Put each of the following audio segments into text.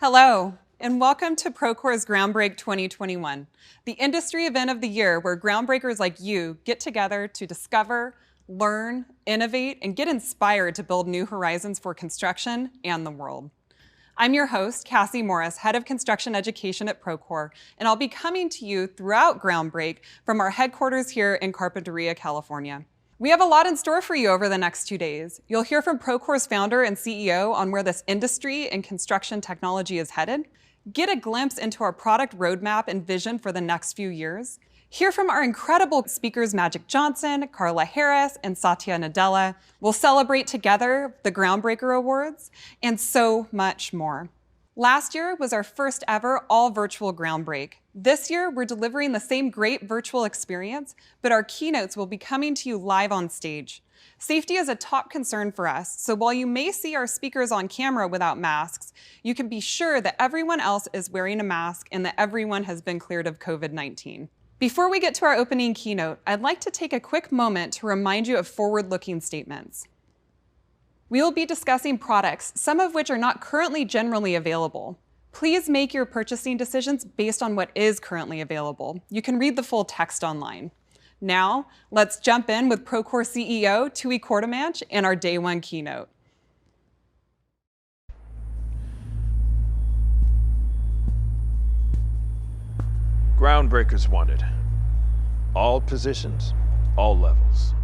Hello, and welcome to Procore's Groundbreak 2021, the industry event of the year where groundbreakers like you get together to discover, learn, innovate, and get inspired to build new horizons for construction and the world. I'm your host, Cassie Morris, Head of Construction Education at Procore, and I'll be coming to you throughout Groundbreak from our headquarters here in Carpinteria, California. We have a lot in store for you over the next 2 days. You'll hear from Procore's founder and CEO on where this industry and construction technology is headed, get a glimpse into our product roadmap and vision for the next few years, hear from our incredible speakers Magic Johnson, Carla Harris, and Satya Nadella. We'll celebrate together the Groundbreaker Awards, and so much more. Last year was our first ever all-virtual Groundbreak. This year, we're delivering the same great virtual experience, but our keynotes will be coming to you live on stage. Safety is a top concern for us, so while you may see our speakers on camera without masks, you can be sure that everyone else is wearing a mask and that everyone has been cleared of COVID-19. Before we get to our opening keynote, I'd like to take a quick moment to remind you of forward-looking statements. We will be discussing products, some of which are not currently generally available. Please make your purchasing decisions based on what is currently available. You can read the full text online. Now, let's jump in with Procore CEO Tooey Courtemanche and our Day 1 keynote. Groundbreakers wanted. All positions, all levels.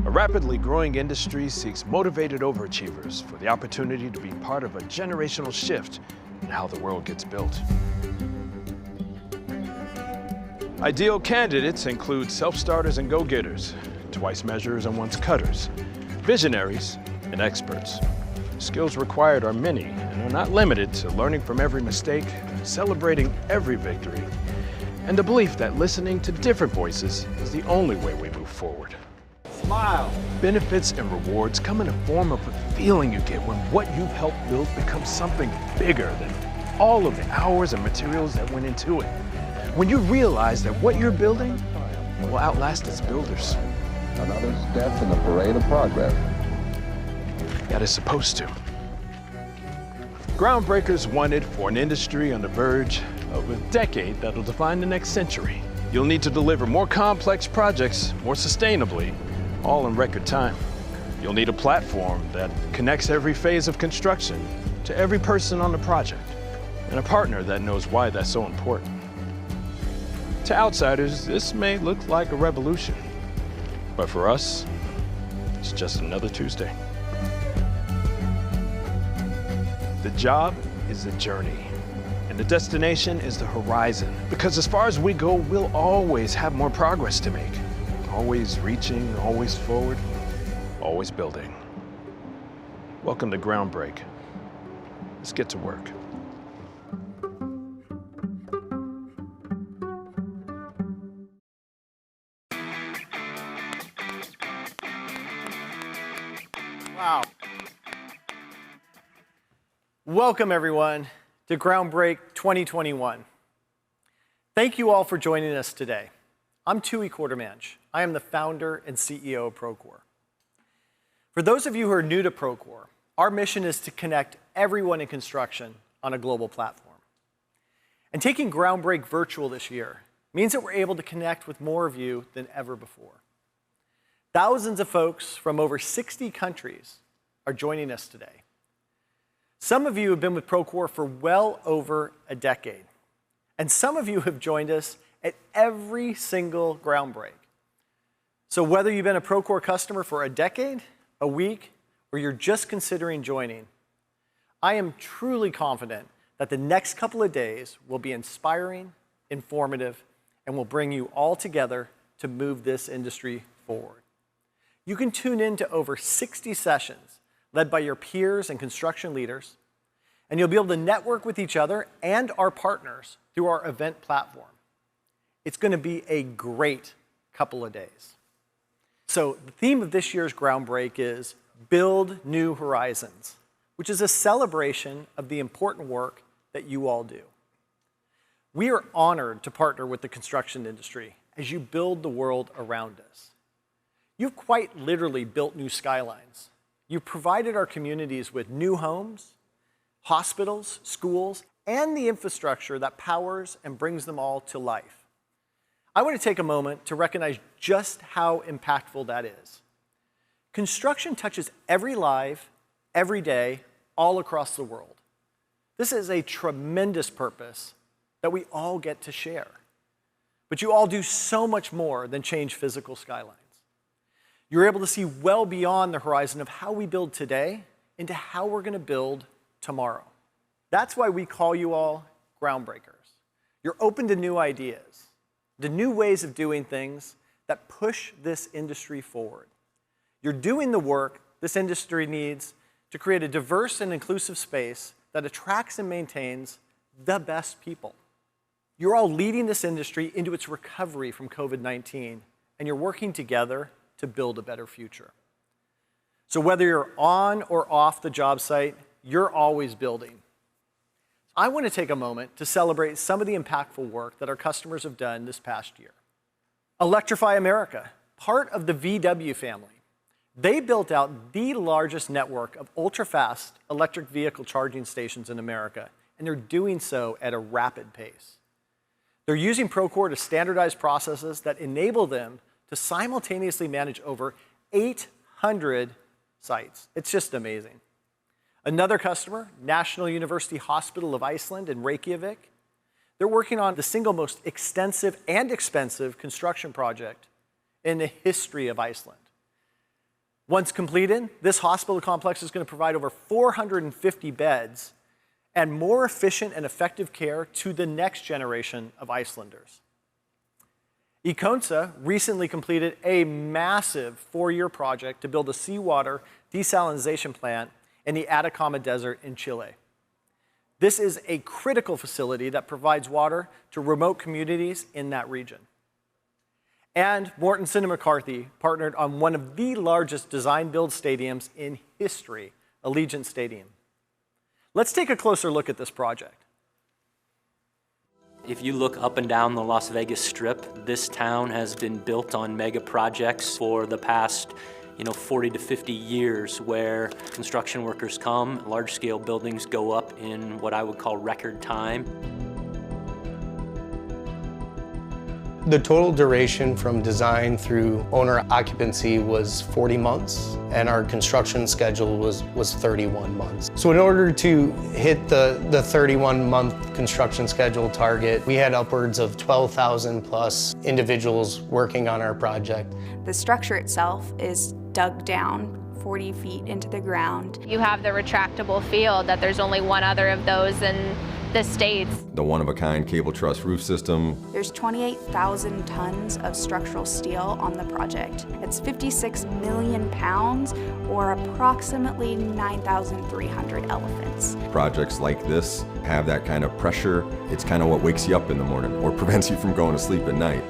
A rapidly growing industry seeks motivated overachievers for the opportunity to be part of a generational shift in how the world gets built. Ideal candidates include self-starters and go-getters, twice measurers and once cutters, visionaries and experts. Skills required are many and are not limited to learning from every mistake, celebrating every victory, and the belief that listening to different voices is the only way we move forward. Smile. Benefits and rewards come in the form of a feeling you get when what you've helped build becomes something bigger than all of the hours and materials that went into it. When you realize that what you're building will outlast its builders. Another step in the parade of progress. That is supposed to. Groundbreakers wanted for an industry on the verge of a decade that'll define the next century. You'll need to deliver more complex projects more sustainably, all in record time. You'll need a platform that connects every phase of construction to every person on the project, and a partner that knows why that's so important. To outsiders, this may look like a revolution, but for us, it's just another Tuesday. The job is the journey, and the destination is the horizon, because as far as we go, we'll always have more progress to make. Always reaching, always forward, always building. Welcome to Groundbreak. Let's get to work. Wow. Welcome, everyone, to Groundbreak 2021. Thank you all for joining us today. I'm Tooey Courtemanche. I am the founder and CEO of Procore. For those of you who are new to Procore, our mission is to connect everyone in construction on a global platform. And taking Groundbreak virtual this year means that we're able to connect with more of you than ever before. Thousands of folks from over 60 countries are joining us today. Some of you have been with Procore for well over a decade, and some of you have joined us at every single Groundbreak. So whether you've been a Procore customer for a decade, a week, or you're just considering joining, I am truly confident that the next couple of days will be inspiring, informative, and will bring you all together to move this industry forward. You can tune in to over 60 sessions led by your peers and construction leaders, and you'll be able to network with each other and our partners through our event platform. It's going to be a great couple of days. So the theme of this year's Groundbreak is Build New Horizons, which is a celebration of the important work that you all do. We are honored to partner with the construction industry as you build the world around us. You've quite literally built new skylines. You provided our communities with new homes, hospitals, schools, and the infrastructure that powers and brings them all to life. I want to take a moment to recognize just how impactful that is. Construction touches every life, every day, all across the world. This is a tremendous purpose that we all get to share. But you all do so much more than change physical skylines. You're able to see well beyond the horizon of how we build today into how we're going to build tomorrow. That's why we call you all groundbreakers. You're open to new ideas, to new ways of doing things that push this industry forward. You're doing the work this industry needs to create a diverse and inclusive space that attracts and maintains the best people. You're all leading this industry into its recovery from COVID-19, and you're working together to build a better future. So whether you're on or off the job site, you're always building. I want to take a moment to celebrate some of the impactful work that our customers have done this past year. Electrify America, part of the VW family. They built out the largest network of ultra-fast electric vehicle charging stations in America, and they're doing so at a rapid pace. They're using Procore to standardize processes that enable them to simultaneously manage over 800 sites. It's just amazing. Another customer, National University Hospital of Iceland in Reykjavik, they're working on the single most extensive and expensive construction project in the history of Iceland. Once completed, this hospital complex is going to provide over 450 beds and more efficient and effective care to the next generation of Icelanders. Iconsa recently completed a massive 4-year project to build a seawater desalination plant in the Atacama Desert in Chile. This is a critical facility that provides water to remote communities in that region. And Mortenson & McCarthy partnered on one of the largest design-build stadiums in history, Allegiant Stadium. Let's take a closer look at this project. If you look up and down the Las Vegas Strip, this town has been built on mega projects for the past 40 to 50 years, where construction workers come, large-scale buildings go up in what I would call record time. The total duration from design through owner occupancy was 40 months, and our construction schedule was 31 months. So in order to hit the 31-month construction schedule target, we had upwards of 12,000 plus individuals working on our project. The structure itself is dug down 40 feet into the ground. You have the retractable field that there's only one other of those in the States. The one-of-a-kind cable truss roof system. There's 28,000 tons of structural steel on the project. It's 56 million pounds, or approximately 9,300 elephants. Projects like this have that kind of pressure. It's kind of what wakes you up in the morning or prevents you from going to sleep at night.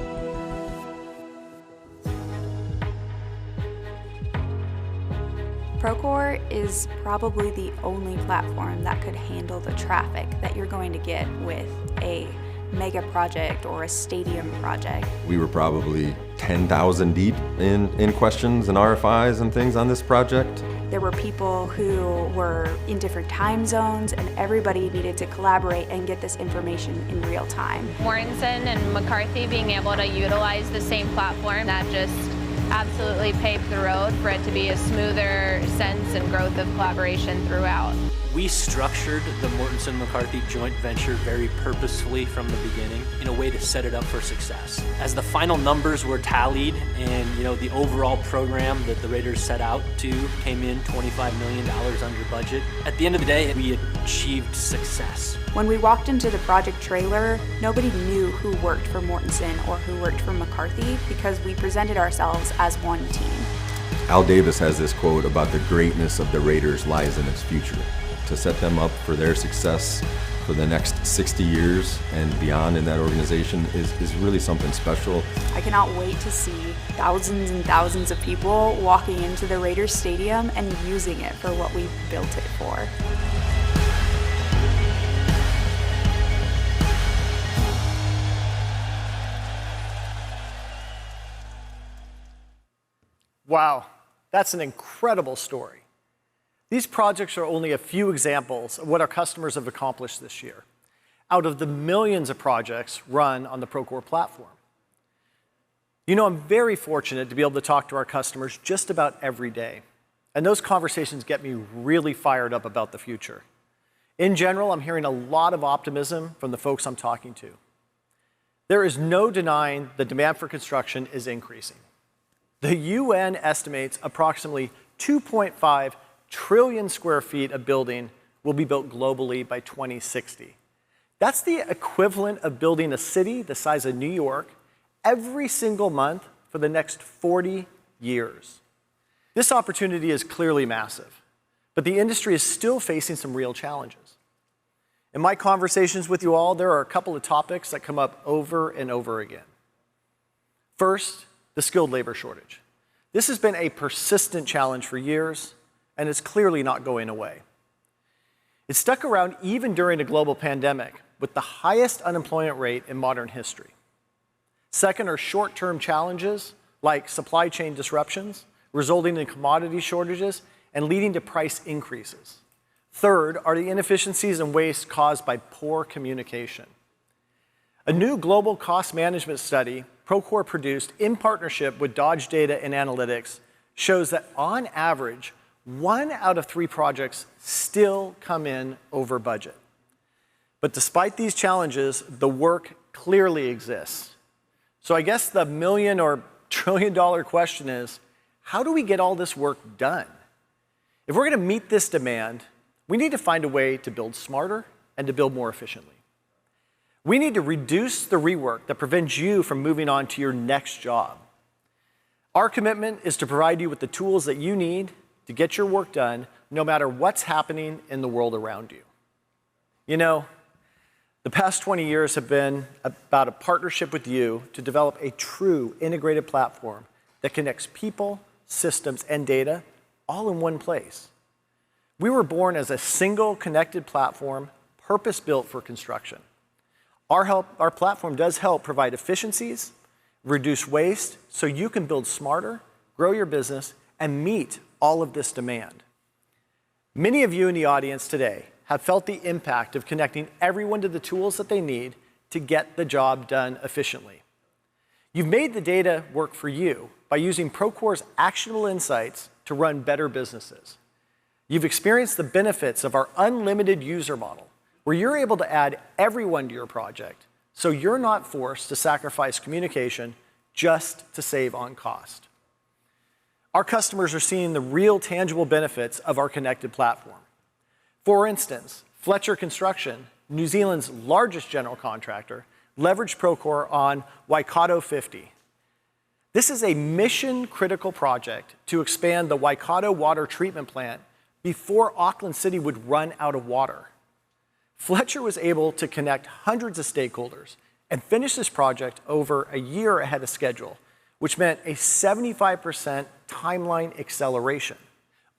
Procore is probably the only platform that could handle the traffic that you're going to get with a mega project or a stadium project. We were probably 10,000 deep in questions and RFIs and things on this project. There were people who were in different time zones, and everybody needed to collaborate and get this information in real time. Mortenson and McCarthy being able to utilize the same platform, that just absolutely paved the road for it to be a smoother sense and growth of collaboration throughout. We structured the Mortenson-McCarthy joint venture very purposefully from the beginning in a way to set it up for success. As the final numbers were tallied and the overall program that the Raiders set out to came in $25 million under budget, at the end of the day, we achieved success. When we walked into the project trailer, nobody knew who worked for Mortenson or who worked for McCarthy, because we presented ourselves as one team. Al Davis has this quote about the greatness of the Raiders lies in its future. To set them up for their success for the next 60 years and beyond in that organization is really something special. I cannot wait to see thousands and thousands of people walking into the Raiders Stadium and using it for what we built it for. Wow, that's an incredible story. These projects are only a few examples of what our customers have accomplished this year, out of the millions of projects run on the Procore platform. You know, I'm very fortunate to be able to talk to our customers just about every day, and those conversations get me really fired up about the future. In general, I'm hearing a lot of optimism from the folks I'm talking to. There is no denying the demand for construction is increasing. The UN estimates approximately 2.5 trillion square feet of building will be built globally by 2060. That's the equivalent of building a city the size of New York every single month for the next 40 years. This opportunity is clearly massive, but the industry is still facing some real challenges. In my conversations with you all, there are a couple of topics that come up over and over again. First, the skilled labor shortage. This has been a persistent challenge for years, and it's clearly not going away. It stuck around even during a global pandemic, with the highest unemployment rate in modern history. Second are short-term challenges like supply chain disruptions, resulting in commodity shortages and leading to price increases. Third are the inefficiencies and waste caused by poor communication. A new global cost management study Procore produced in partnership with Dodge Data and Analytics shows that on average, 1 out of 3 projects still come in over budget. But despite these challenges, the work clearly exists. So I guess the million or trillion-dollar question is, how do we get all this work done? If we're going to meet this demand, we need to find a way to build smarter and to build more efficiently. We need to reduce the rework that prevents you from moving on to your next job. Our commitment is to provide you with the tools that you need to get your work done, no matter what's happening in the world around you. You know, the past 20 years have been about a partnership with you to develop a true integrated platform that connects people, systems, and data all in one place. We were born as a single connected platform, purpose-built for construction. Our platform does help provide efficiencies, reduce waste, so you can build smarter, grow your business, and meet all of this demand. Many of you in the audience today have felt the impact of connecting everyone to the tools that they need to get the job done efficiently. You've made the data work for you by using Procore's actionable insights to run better businesses. You've experienced the benefits of our unlimited user model, where you're able to add everyone to your project, so you're not forced to sacrifice communication just to save on cost. Our customers are seeing the real tangible benefits of our connected platform. For instance, Fletcher Construction, New Zealand's largest general contractor, leveraged Procore on Waikato 50. This is a mission-critical project to expand the Waikato water treatment plant before Auckland City would run out of water. Fletcher was able to connect hundreds of stakeholders and finish this project over a year ahead of schedule, which meant a 75% timeline acceleration.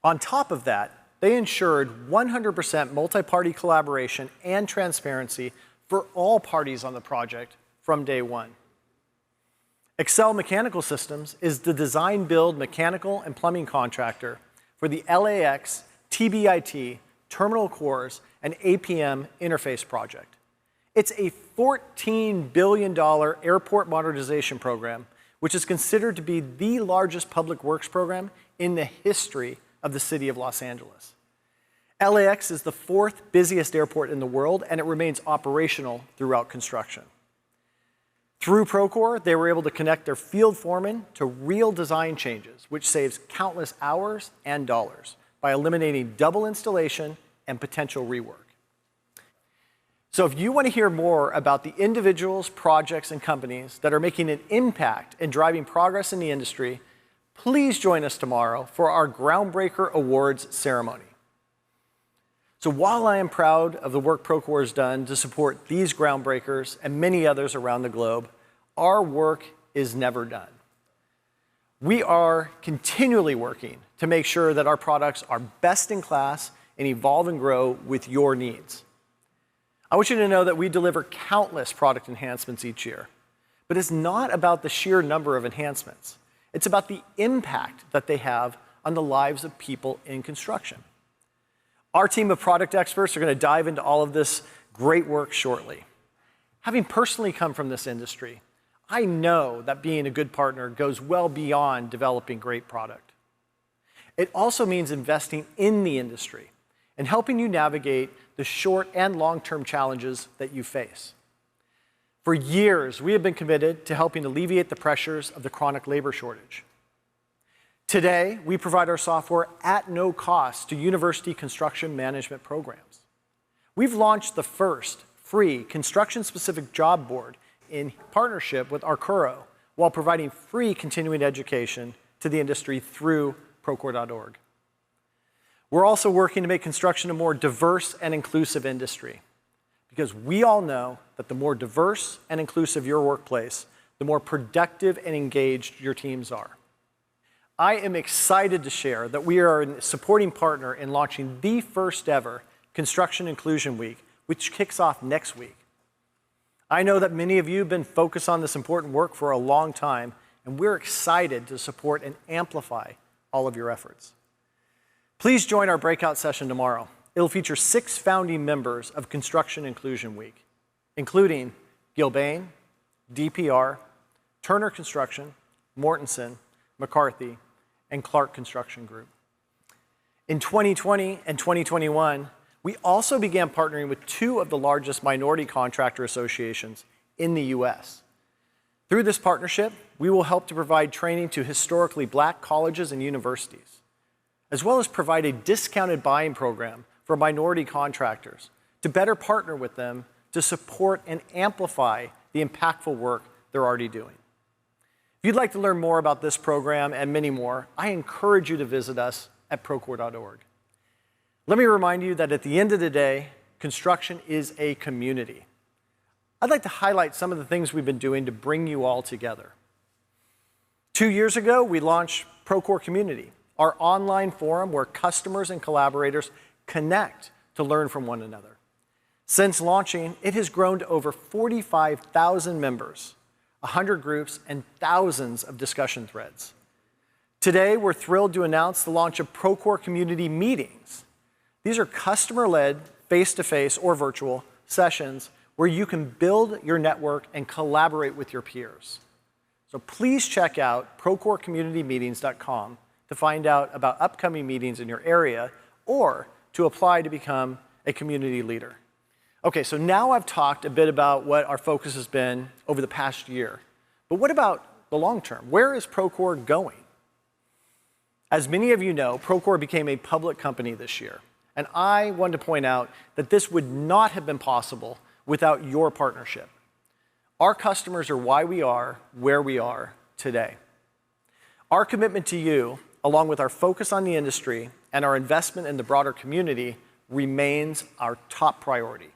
On top of that, they ensured 100% multi-party collaboration and transparency for all parties on the project from day one. Excel Mechanical Systems is the design build mechanical and plumbing contractor for the LAX, TBIT, terminal cores, and APM interface project. It's a $14 billion airport modernization program, which is considered to be the largest public works program in the history of the city of Los Angeles. LAX is the 4th busiest airport in the world, and it remains operational throughout construction. Through Procore, they were able to connect their field foremen to real design changes, which saves countless hours and dollars by eliminating double installation and potential rework. So if you want to hear more about the individuals, projects, and companies that are making an impact and driving progress in the industry, please join us tomorrow for our Groundbreaker Awards ceremony. So while I am proud of the work Procore has done to support these groundbreakers and many others around the globe, our work is never done. We are continually working to make sure that our products are best in class and evolve and grow with your needs. I want you to know that we deliver countless product enhancements each year, but it's not about the sheer number of enhancements. It's about the impact that they have on the lives of people in construction. Our team of product experts are going to dive into all of this great work shortly. Having personally come from this industry, I know that being a good partner goes well beyond developing great product. It also means investing in the industry and helping you navigate the short and long-term challenges that you face. For years, we have been committed to helping alleviate the pressures of the chronic labor shortage. Today, we provide our software at no cost to university construction management programs. We've launched the first free construction-specific job board in partnership with Arcuro while providing free continuing education to the industry through Procore.org. We're also working to make construction a more diverse and inclusive industry because we all know that the more diverse and inclusive your workplace, the more productive and engaged your teams are. I am excited to share that we are a supporting partner in launching the first ever Construction Inclusion Week, which kicks off next week. I know that many of you have been focused on this important work for a long time, and we're excited to support and amplify all of your efforts. Please join our breakout session tomorrow. It'll feature 6 founding members of Construction Inclusion Week, including Gilbane, DPR, Turner Construction, Mortenson, McCarthy, and Clark Construction Group. In 2020 and 2021, we also began partnering with 2 of the largest minority contractor associations in the US. Through this partnership, we will help to provide training to historically Black colleges and universities, as well as provide a discounted buying program for minority contractors to better partner with them to support and amplify the impactful work they're already doing. If you'd like to learn more about this program and many more, I encourage you to visit us at Procore.org. Let me remind you that at the end of the day, construction is a community. I'd like to highlight some of the things we've been doing to bring you all together. 2 years ago, we launched Procore Community, our online forum where customers and collaborators connect to learn from one another. Since launching, it has grown to over 45,000 members, 100 groups, and thousands of discussion threads. Today, we're thrilled to announce the launch of Procore Community Meetings. These are customer-led, face-to-face or virtual sessions where you can build your network and collaborate with your peers. So please check out ProcoreCommunityMeetings.com to find out about upcoming meetings in your area or to apply to become a community leader. Okay, so now I've talked a bit about what our focus has been over the past year. But what about the long term? Where is Procore going? As many of you know, Procore became a public company this year. And I want to point out that this would not have been possible without your partnership. Our customers are why we are where we are today. Our commitment to you, along with our focus on the industry and our investment in the broader community, remains our top priority.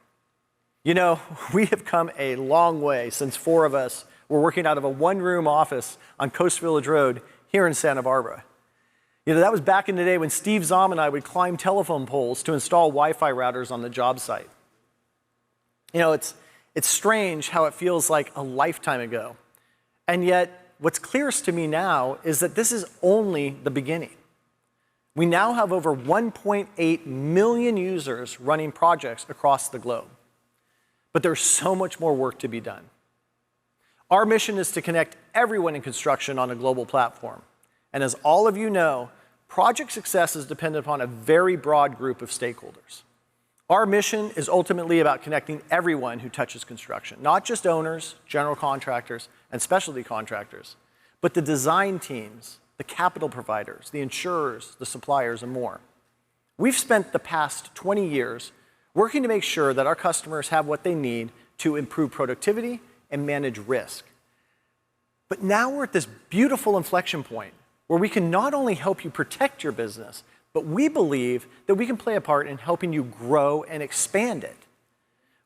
You know, we have come a long way since 4 of us were working out of a one-room office on Coast Village Road here in Santa Barbara. You know, that was back in the day when Steve Zahm and I would climb telephone poles to install Wi-Fi routers on the job site. You know, it's strange how it feels like a lifetime ago. And yet, what's clearest to me now is that this is only the beginning. We now have over 1.8 million users running projects across the globe. But there's so much more work to be done. Our mission is to connect everyone in construction on a global platform. And as all of you know, project success is dependent upon a very broad group of stakeholders. Our mission is ultimately about connecting everyone who touches construction, not just owners, general contractors, and specialty contractors, but the design teams, the capital providers, the insurers, the suppliers, and more. We've spent the past 20 years working to make sure that our customers have what they need to improve productivity and manage risk. But now we're at this beautiful inflection point where we can not only help you protect your business, but we believe that we can play a part in helping you grow and expand it.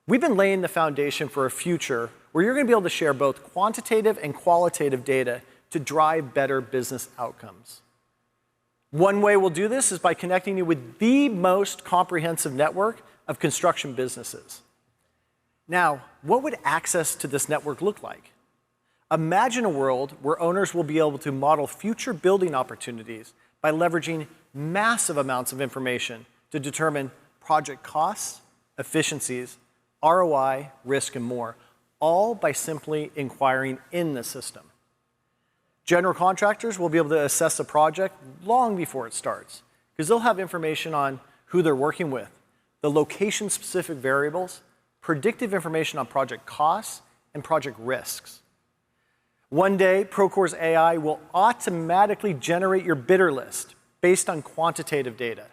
We've been laying the foundation for a future where you're going to be able to share both quantitative and qualitative data to drive better business outcomes. One way we'll do this is by connecting you with the most comprehensive network of construction businesses. Now, what would access to this network look like? Imagine a world where owners will be able to model future building opportunities by leveraging massive amounts of information to determine project costs, efficiencies, ROI, risk, and more, all by simply inquiring in the system. General contractors will be able to assess a project long before it starts, because they'll have information on who they're working with, the location-specific variables, predictive information on project costs, and project risks. One day, Procore's AI will automatically generate your bidder list based on quantitative data.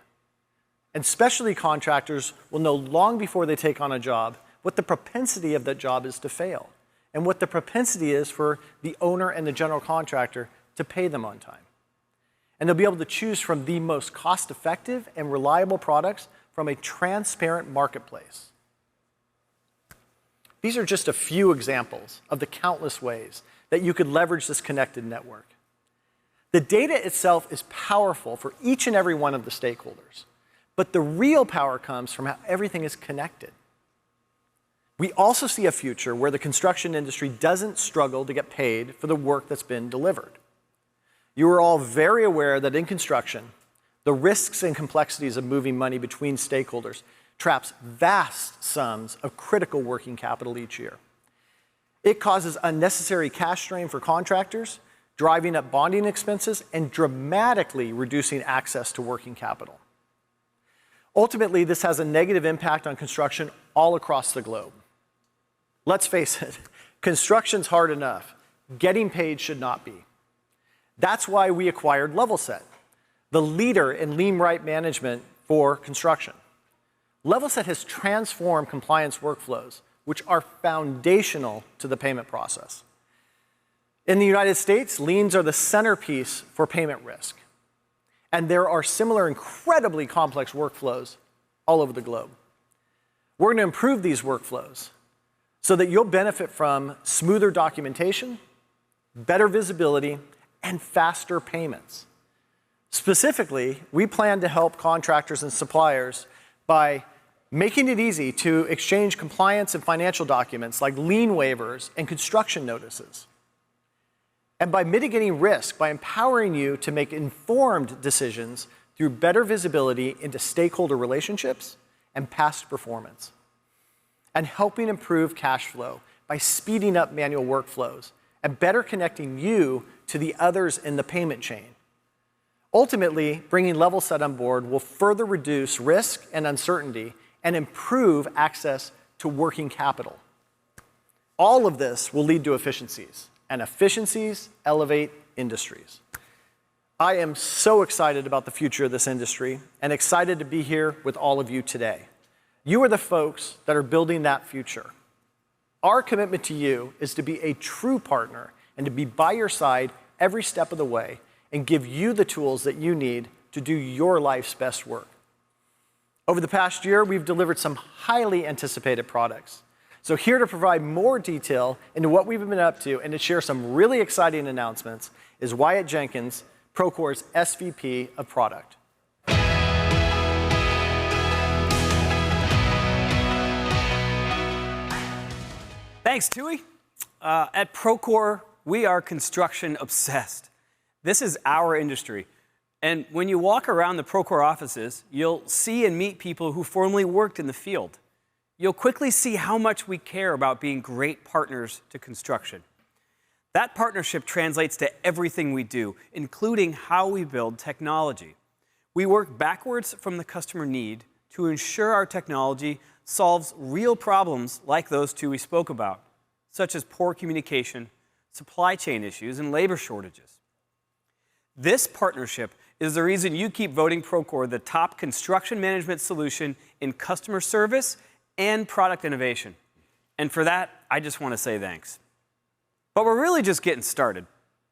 And specialty contractors will know long before they take on a job what the propensity of that job is to fail, and what the propensity is for the owner and the general contractor to pay them on time. And they'll be able to choose from the most cost-effective and reliable products from a transparent marketplace. These are just a few examples of the countless ways that you could leverage this connected network. The data itself is powerful for each and every one of the stakeholders, but the real power comes from how everything is connected. We also see a future where the construction industry doesn't struggle to get paid for the work that's been delivered. You are all very aware that in construction, the risks and complexities of moving money between stakeholders traps vast sums of critical working capital each year. It causes unnecessary cash strain for contractors, driving up bonding expenses and dramatically reducing access to working capital. Ultimately, this has a negative impact on construction all across the globe. Let's face it, construction's hard enough. Getting paid should not be. That's why we acquired Levelset, the leader in lean right management for construction. Levelset has transformed compliance workflows, which are foundational to the payment process. In the United States, liens are the centerpiece for payment risk. And there are similar incredibly complex workflows all over the globe. We're going to improve these workflows so that you'll benefit from smoother documentation, better visibility, and faster payments. Specifically, we plan to help contractors and suppliers by making it easy to exchange compliance and financial documents like lien waivers and construction notices. And by mitigating risk, by empowering you to make informed decisions through better visibility into stakeholder relationships and past performance. And helping improve cash flow by speeding up manual workflows and better connecting you to the others in the payment chain. Ultimately, bringing Levelset on board will further reduce risk and uncertainty and improve access to working capital. All of this will lead to efficiencies, and efficiencies elevate industries. I am so excited about the future of this industry and excited to be here with all of you today. You are the folks that are building that future. Our commitment to you is to be a true partner and to be by your side every step of the way and give you the tools that you need to do your life's best work. Over the past year, we've delivered some highly anticipated products. So here to provide more detail into what we've been up to and to share some really exciting announcements is Wyatt Jenkins, Procore's SVP of Product. Thanks, Tooey. At Procore, we are construction obsessed. This is our industry. And when you walk around the Procore offices, you'll see and meet people who formerly worked in the field. You'll quickly see how much we care about being great partners to construction. That partnership translates to everything we do, including how we build technology. We work backwards from the customer need to ensure our technology solves real problems like those two we spoke about, such as poor communication, supply chain issues, and labor shortages. This partnership is the reason you keep voting Procore the top construction management solution in customer service and product innovation. And for that, I just want to say thanks. But we're really just getting started.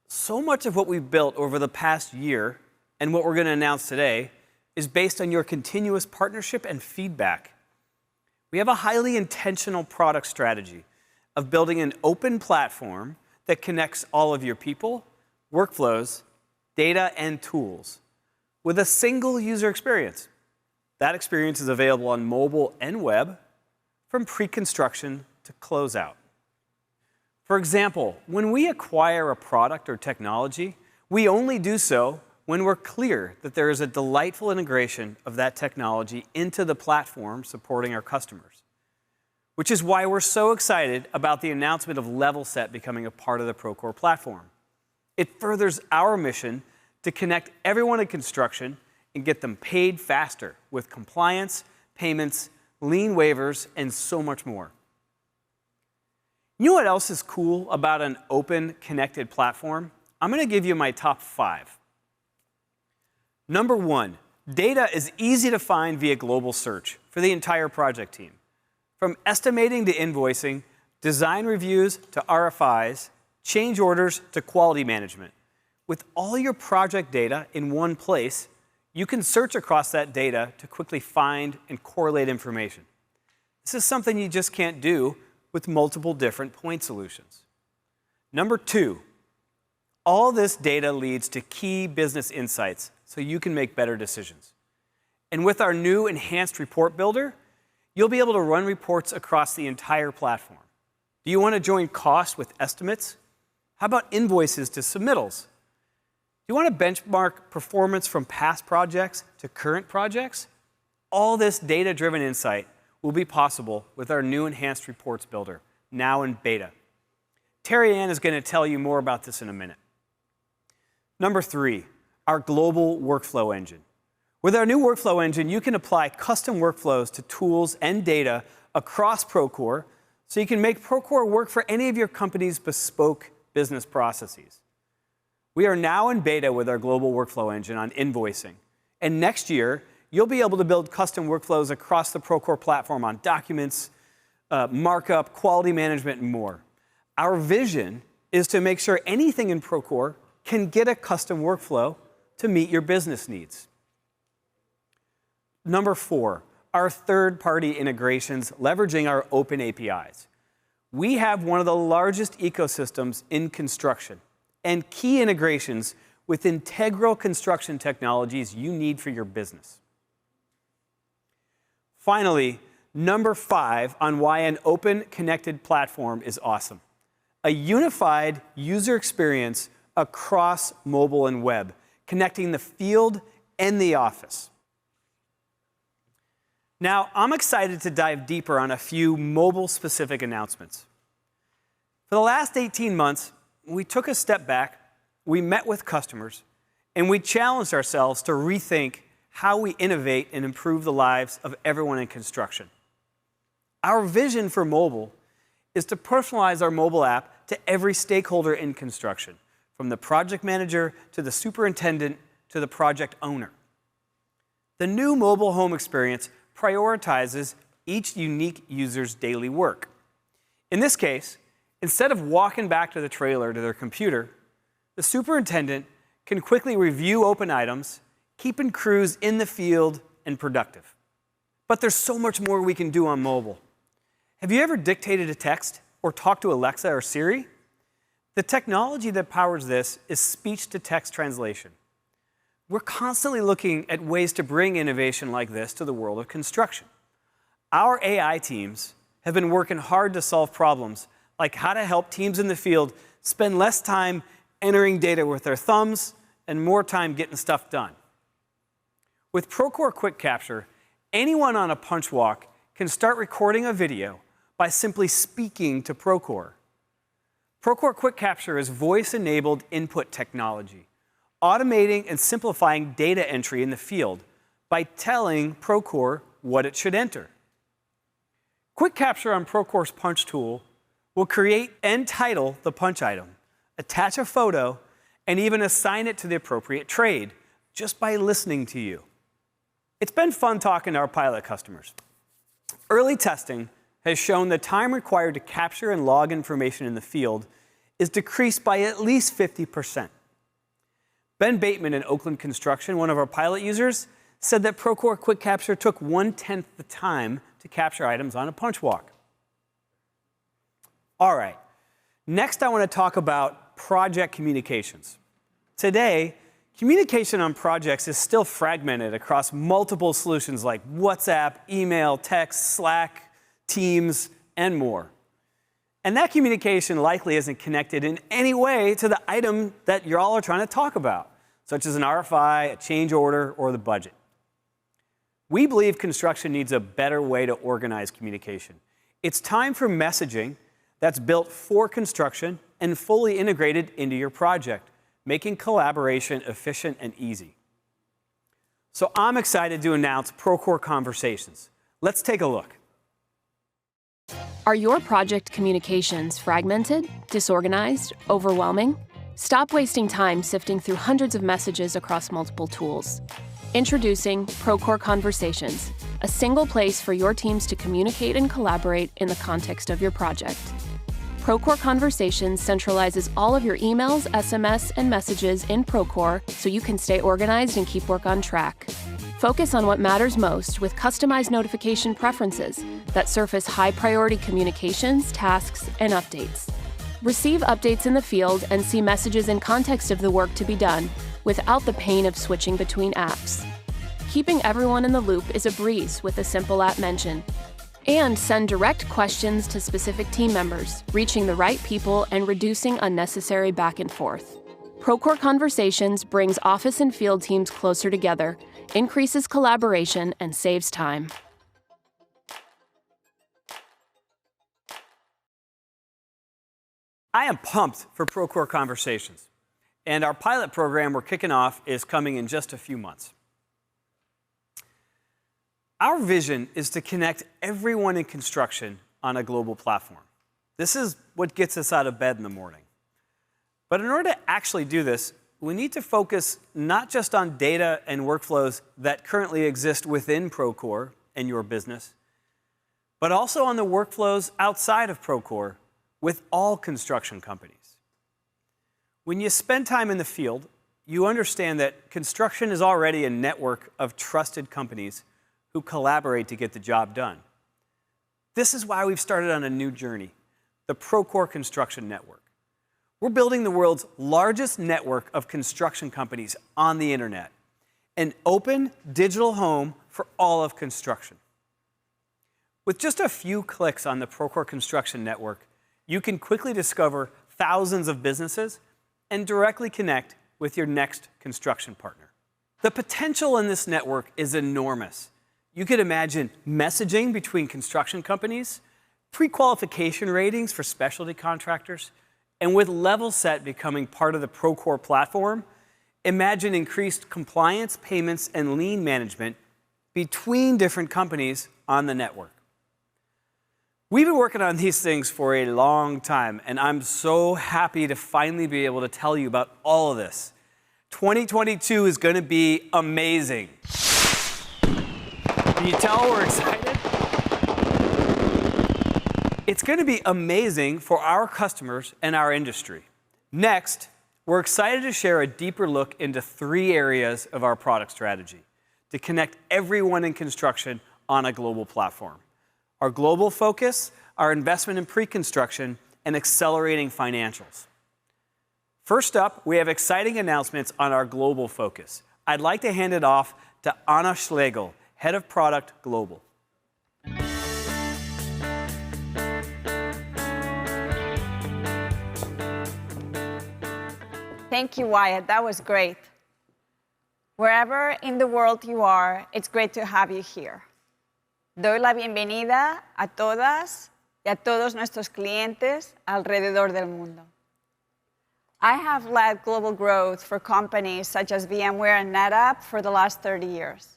So much of what we've built over the past year and what we're going to announce today is based on your continuous partnership and feedback. We have a highly intentional product strategy of building an open platform that connects all of your people, workflows, data, and tools with a single user experience. That experience is available on mobile and web from pre-construction to closeout. For example, when we acquire a product or technology, we only do so when we're clear that there is a delightful integration of that technology into the platform supporting our customers. Which is why we're so excited about the announcement of LevelSet becoming a part of the Procore platform. It furthers our mission to connect everyone in construction and get them paid faster with compliance, payments, lien waivers, and so much more. You know what else is cool about an open, connected platform? I'm going to give you my top 5. Number 1, data is easy to find via global search for the entire project team. From estimating to invoicing, design reviews to RFIs, change orders to quality management. With all your project data in one place, you can search across that data to quickly find and correlate information. This is something you just can't do with multiple different point solutions. Number 2, all this data leads to key business insights so you can make better decisions. And with our new enhanced report builder, you'll be able to run reports across the entire platform. Do you want to join costs with estimates? How about invoices to submittals? Do you want to benchmark performance from past projects to current projects? All this data-driven insight will be possible with our new enhanced reports builder, now in beta. Terry Ann is going to tell you more about this in a minute. Number 3, our global workflow engine. With our new workflow engine, you can apply custom workflows to tools and data across Procore, so you can make Procore work for any of your company's bespoke business processes. We are now in beta with our global workflow engine on invoicing. And next year, you'll be able to build custom workflows across the Procore platform on documents, markup, quality management, and more. Our vision is to make sure anything in Procore can get a custom workflow to meet your business needs. Number 4, our third-party integrations leveraging our open APIs. We have one of the largest ecosystems in construction and key integrations with integral construction technologies you need for your business. Finally, number 5 on why an open, connected platform is awesome. A unified user experience across mobile and web, connecting the field and the office. Now, I'm excited to dive deeper on a few mobile-specific announcements. For the last 18 months, we took a step back, we met with customers, and we challenged ourselves to rethink how we innovate and improve the lives of everyone in construction. Our vision for mobile is to personalize our mobile app to every stakeholder in construction, from the project manager to the superintendent to the project owner. The new mobile home experience prioritizes each unique user's daily work. In this case, instead of walking back to the trailer to their computer, the superintendent can quickly review open items, keeping crews in the field and productive. But there's so much more we can do on mobile. Have you ever dictated a text or talked to Alexa or Siri? The technology that powers this is speech-to-text translation. We're constantly looking at ways to bring innovation like this to the world of construction. Our AI teams have been working hard to solve problems like how to help teams in the field spend less time entering data with their thumbs and more time getting stuff done. With Procore Quick Capture, anyone on a punch walk can start recording a video by simply speaking to Procore. Procore Quick Capture is voice-enabled input technology, automating and simplifying data entry in the field by telling Procore what it should enter. Quick Capture on Procore's punch tool will create and title the punch item, attach a photo, and even assign it to the appropriate trade just by listening to you. It's been fun talking to our pilot customers. Early testing has shown the time required to capture and log information in the field is decreased by at least 50%. Ben Bateman in Oakland Construction, one of our pilot users, said that Procore Quick Capture took 1/10 the time to capture items on a punch walk. All right, next I want to talk about project communications. Today, communication on projects is still fragmented across multiple solutions like WhatsApp, email, text, Slack, Teams, and more. And that communication likely isn't connected in any way to the item that you all are trying to talk about. such as an RFI, a change order, or the budget. We believe construction needs a better way to organize communication. It's time for messaging that's built for construction and fully integrated into your project, making collaboration efficient and easy. So I'm excited to announce Procore Conversations. Let's take a look. Are your project communications fragmented, disorganized, overwhelming? Stop wasting time sifting through hundreds of messages across multiple tools. Introducing Procore Conversations, a single place for your teams to communicate and collaborate in the context of your project. Procore Conversations centralizes all of your emails, SMS, and messages in Procore so you can stay organized and keep work on track. Focus on what matters most with customized notification preferences that surface high-priority communications, tasks, and updates. Receive updates in the field and see messages in context of the work to be done without the pain of switching between apps. Keeping everyone in the loop is a breeze with a simple app mention. And send direct questions to specific team members, reaching the right people and reducing unnecessary back and forth. Procore Conversations brings office and field teams closer together, increases collaboration, and saves time. I am pumped for Procore Conversations, and our pilot program we're kicking off is coming in just a few months. Our vision is to connect everyone in construction on a global platform. This is what gets us out of bed in the morning. But in order to actually do this, we need to focus not just on data and workflows that currently exist within Procore and your business, but also on the workflows outside of Procore with all construction companies. When you spend time in the field, you understand that construction is already a network of trusted companies who collaborate to get the job done. This is why we've started on a new journey, the Procore Construction Network. We're building the world's largest network of construction companies on the internet, an open digital home for all of construction. With just a few clicks on the Procore Construction Network, you can quickly discover thousands of businesses and directly connect with your next construction partner. The potential in this network is enormous. You could imagine messaging between construction companies, pre-qualification ratings for specialty contractors, and with Level Set becoming part of the Procore platform, imagine increased compliance, payments, and lien management between different companies on the network. We've been working on these things for a long time, and I'm so happy to finally be able to tell you about all of this. 2022 is going to be amazing. Can you tell we're excited? It's going to be amazing for our customers and our industry. Next, we're excited to share a deeper look into 3 areas of our product strategy to connect everyone in construction on a global platform. Our global focus, our investment in pre-construction, and accelerating financials. First up, we have exciting announcements on our global focus. I'd like to hand it off to Anna Schlegel, Head of Product Global. Thank you, Wyatt. That was great. Wherever in the world you are, it's great to have you here. Doy la bienvenida a todas y a todos nuestros clientes alrededor del mundo. I have led global growth for companies such as VMware and NetApp for the last 30 years.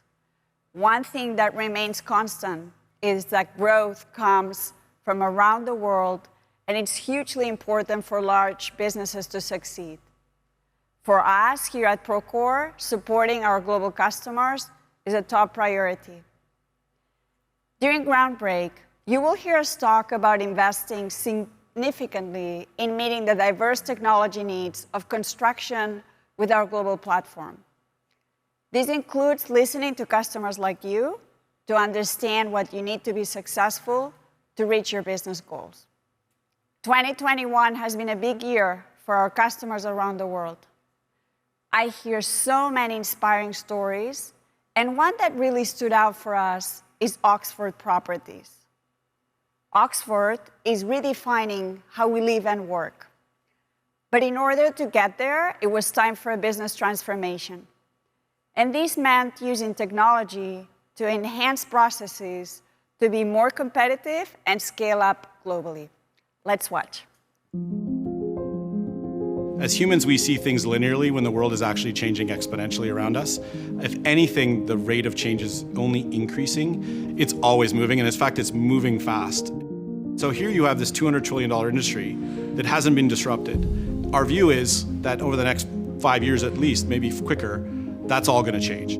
One thing that remains constant is that growth comes from around the world, and it's hugely important for large businesses to succeed. For us here at Procore, supporting our global customers is a top priority. During Groundbreak, you will hear us talk about investing significantly in meeting the diverse technology needs of construction with our global platform. This includes listening to customers like you to understand what you need to be successful to reach your business goals. 2021 has been a big year for our customers around the world. I hear so many inspiring stories, and one that really stood out for us is Oxford Properties. Oxford is redefining how we live and work. But in order to get there, it was time for a business transformation. And this meant using technology to enhance processes to be more competitive and scale up globally. Let's watch. As humans, we see things linearly when the world is actually changing exponentially around us. If anything, the rate of change is only increasing. It's always moving, and in fact, it's moving fast. So here you have this $200 trillion industry that hasn't been disrupted. Our view is that over the next 5 years at least, maybe quicker, that's all going to change.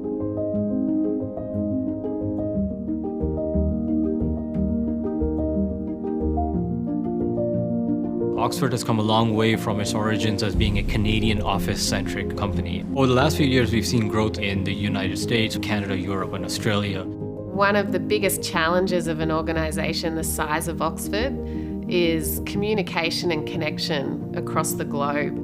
Oxford has come a long way from its origins as being a Canadian office-centric company. Over the last few years, we've seen growth in the United States, Canada, Europe, and Australia. One of the biggest challenges of an organisation the size of Oxford is communication and connection across the globe.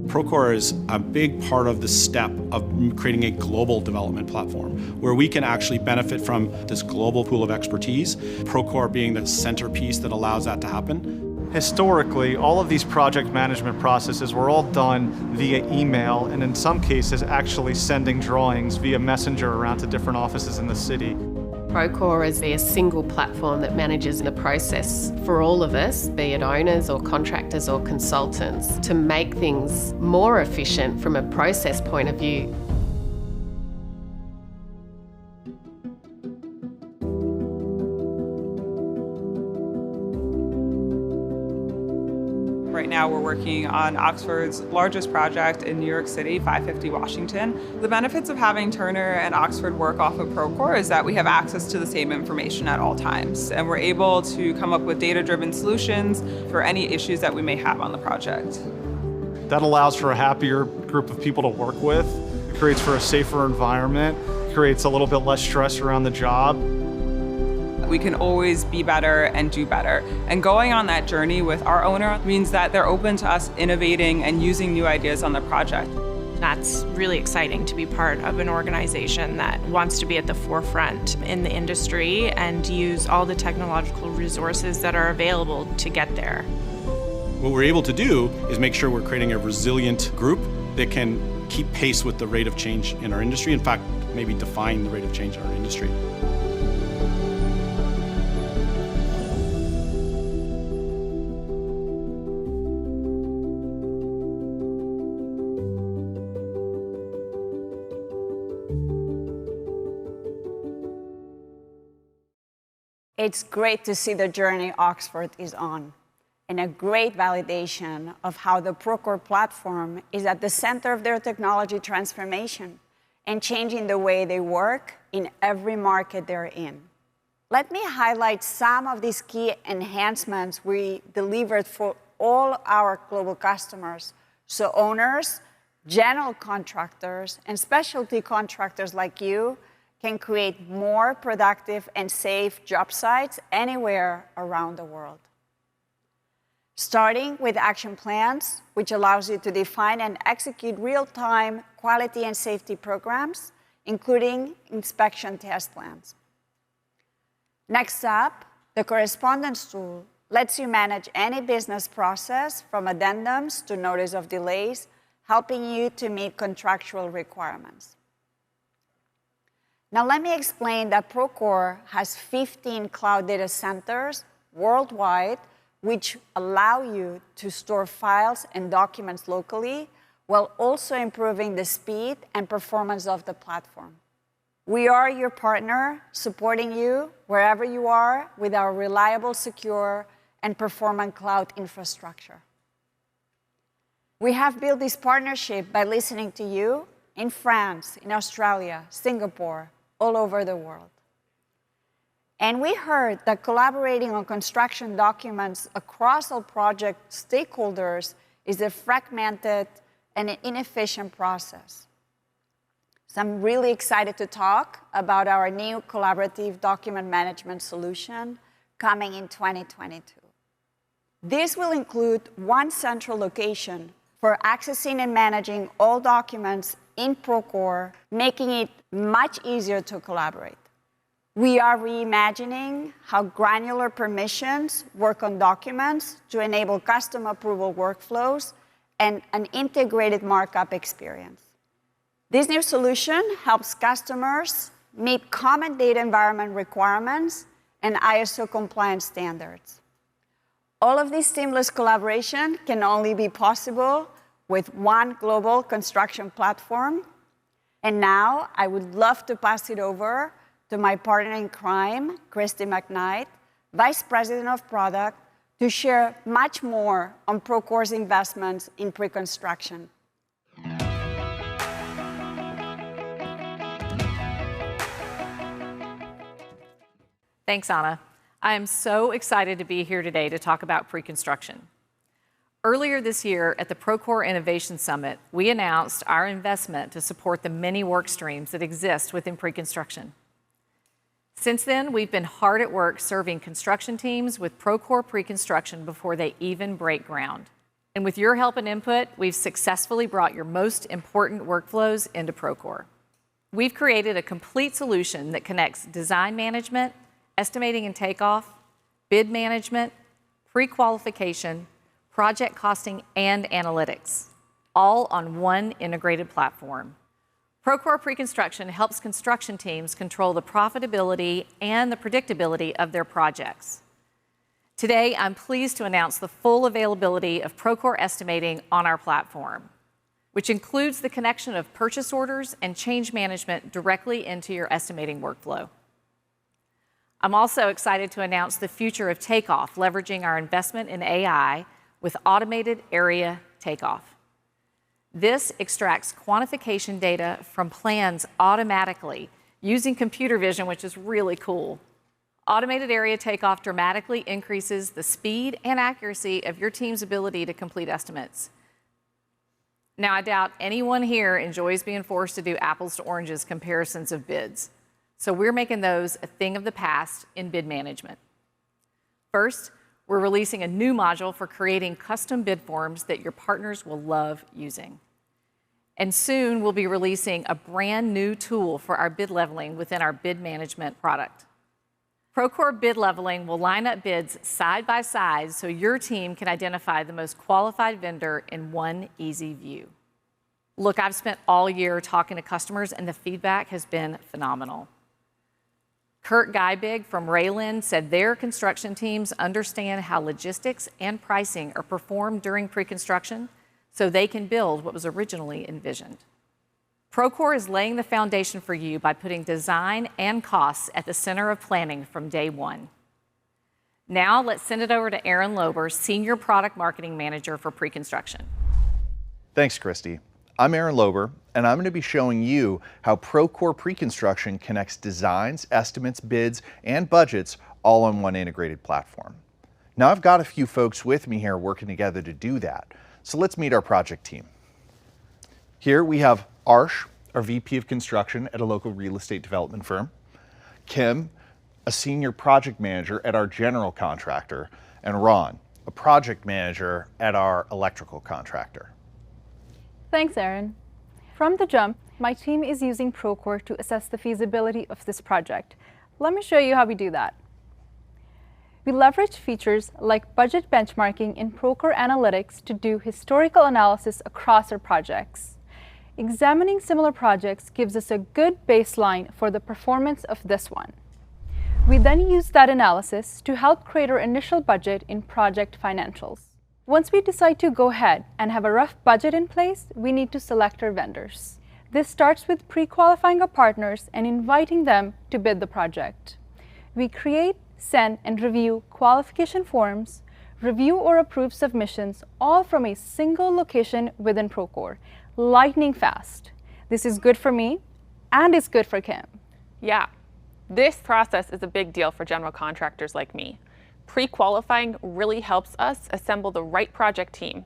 Procore is a big part of the step of creating a global development platform where we can actually benefit from this global pool of expertise, Procore being the centerpiece that allows that to happen. Historically, all of these project management processes were all done via email, and in some cases actually sending drawings via messenger around to different offices in the city. Procore is a single platform that manages the process for all of us, be it owners or contractors or consultants, to make things more efficient from a process point of view. Right now we're working on Oxford's largest project in New York City, 550 Washington. The benefits of having Turner and Oxford work off of Procore is that we have access to the same information at all times, and we're able to come up with data-driven solutions for any issues that we may have on the project. That allows for a happier group of people to work with, it creates for a safer environment, creates a little bit less stress around the job. We can always be better and do better. And going on that journey with our owner means that they're open to us innovating and using new ideas on the project. That's really exciting to be part of an organization that wants to be at the forefront in the industry and use all the technological resources that are available to get there. What we're able to do is make sure we're creating a resilient group that can keep pace with the rate of change in our industry. In fact, maybe define the rate of change in our industry. It's great to see the journey Oxford is on, and a great validation of how the Procore platform is at the center of their technology transformation and changing the way they work in every market they're in. Let me highlight some of these key enhancements we delivered for all our global customers, so owners, general contractors, and specialty contractors like you can create more productive and safe job sites anywhere around the world. Starting with action plans, which allows you to define and execute real-time quality and safety programs, including inspection test plans. Next up, the correspondence tool lets you manage any business process from addendums to notice of delays, helping you to meet contractual requirements. Now let me explain that Procore has 15 cloud data centers worldwide, which allow you to store files and documents locally, while also improving the speed and performance of the platform. We are your partner, supporting you wherever you are with our reliable, secure, and performant cloud infrastructure. We have built this partnership by listening to you in France, in Australia, Singapore, all over the world. And we heard that collaborating on construction documents across all project stakeholders is a fragmented and an inefficient process. So I'm really excited to talk about our new collaborative document management solution coming in 2022. This will include one central location for accessing and managing all documents in Procore, making it much easier to collaborate. We are reimagining how granular permissions work on documents to enable custom approval workflows and an integrated markup experience. This new solution helps customers meet common data environment requirements and ISO compliance standards. All of this seamless collaboration can only be possible with one global construction platform. And now I would love to pass it over to my partner in crime, Christy McKnight, Vice President of Product, to share much more on Procore's investments in pre-construction. Thanks, Anna. I am so excited to be here today to talk about pre-construction. Earlier this year at the Procore Innovation Summit, we announced our investment to support the many work streams that exist within pre-construction. Since then, we've been hard at work serving construction teams with Procore pre-construction before they even break ground. And with your help and input, we've successfully brought your most important workflows into Procore. We've created a complete solution that connects design management, estimating and takeoff, bid management, pre-qualification, project costing, and analytics, all on one integrated platform. Procore Pre-Construction helps construction teams control the profitability and the predictability of their projects. Today, I'm pleased to announce the full availability of Procore Estimating on our platform, which includes the connection of purchase orders and change management directly into your estimating workflow. I'm also excited to announce the future of Takeoff, leveraging our investment in AI with automated area takeoff. This extracts quantification data from plans automatically using computer vision, which is really cool. Automated area takeoff dramatically increases the speed and accuracy of your team's ability to complete estimates. Now, I doubt anyone here enjoys being forced to do apples to oranges comparisons of bids. So we're making those a thing of the past in bid management. First, we're releasing a new module for creating custom bid forms that your partners will love using. And soon we'll be releasing a brand new tool for our bid leveling within our bid management product. Procore Bid Leveling will line up bids side by side so your team can identify the most qualified vendor in one easy view. Look, I've spent all year talking to customers and the feedback has been phenomenal. Kurt Geibig from Rayland said their construction teams understand how logistics and pricing are performed during pre-construction so they can build what was originally envisioned. Procore is laying the foundation for you by putting design and costs at the center of planning from day one. Now let's send it over to Aaron Lober, Senior Product Marketing Manager for Pre-Construction. Thanks, Christy. I'm Aaron Lober, and I'm going to be showing you how Procore Pre-Construction connects designs, estimates, bids, and budgets all on one integrated platform. Now I've got a few folks with me here working together to do that, so let's meet our project team. Here we have Arsh, our VP of Construction at a local real estate development firm, Kim, a Senior Project Manager at our general contractor, and Ron, a Project Manager at our electrical contractor. Thanks, Aaron. From the jump, my team is using Procore to assess the feasibility of this project. Let me show you how we do that. We leverage features like budget benchmarking in Procore Analytics to do historical analysis across our projects. Examining similar projects gives us a good baseline for the performance of this one. We then use that analysis to help create our initial budget in project financials. Once we decide to go ahead and have a rough budget in place, we need to select our vendors. This starts with pre-qualifying our partners and inviting them to bid the project. We create, send, and review qualification forms, review or approve submissions, all from a single location within Procore, lightning fast. This is good for me, and it's good for Kim. Yeah, this process is a big deal for general contractors like me. Pre-qualifying really helps us assemble the right project team.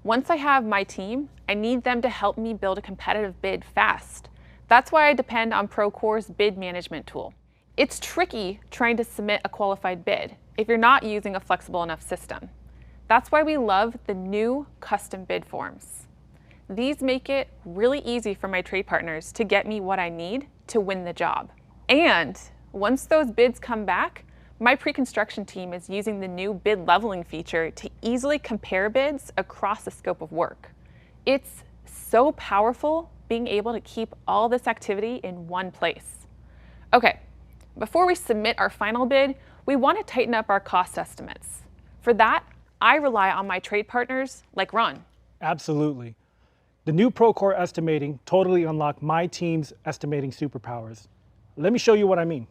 Once I have my team, I need them to help me build a competitive bid fast. That's why I depend on Procore's bid management tool. It's tricky trying to submit a qualified bid if you're not using a flexible enough system. That's why we love the new custom bid forms. These make it really easy for my trade partners to get me what I need to win the job. And once those bids come back, my pre-construction team is using the new bid leveling feature to easily compare bids across the scope of work. It's so powerful being able to keep all this activity in one place. Okay, before we submit our final bid, we want to tighten up our cost estimates. For that, I rely on my trade partners like Ron. Absolutely. The new Procore estimating totally unlocked my team's estimating superpowers. Let me show you what I mean.